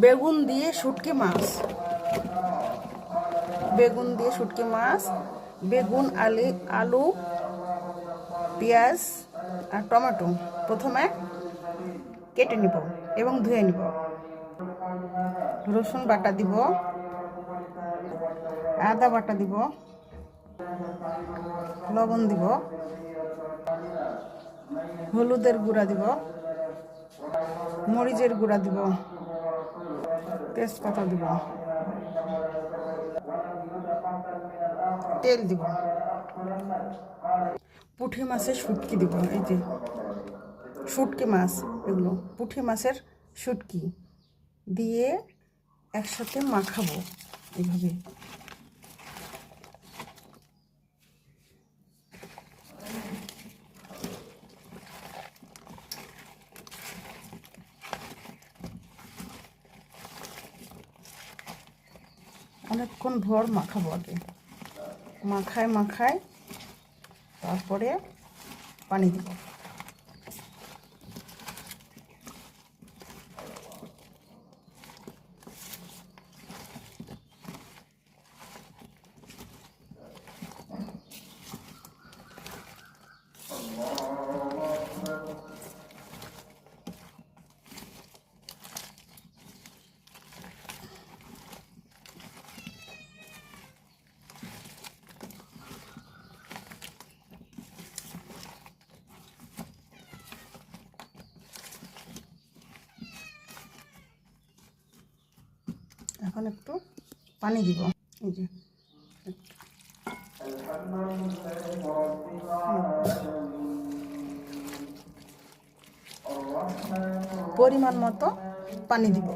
বেগুন দিয়ে শুটকি মাছ, বেগুন দিয়ে শুটকি মাছ, বেগুন আলু পেঁয়াজ আর টমেটো প্রথমে কেটে নিব এবং ধুয়ে নিব। রসুন বাটা দিব, আদা বাটা দিব, লবণ দিব, হলুদের গুঁড়া দিব, মরিচের গুঁড়া দিব, তেজপাতা দিব, তেল দিব, পুঁটি মাছের শুটকি দিব। এই যে শুটকি মাছ, এগুলো পুঁটি মাছের শুটকি দিয়ে একসাথে মাখাবো এইভাবে। অনেকক্ষণ ভর মাখাবো আগে, মাখায় তারপরে পানি দিব। এখন একটু পানি দিব, এই যে পরিমাণ মতো পানি দিব।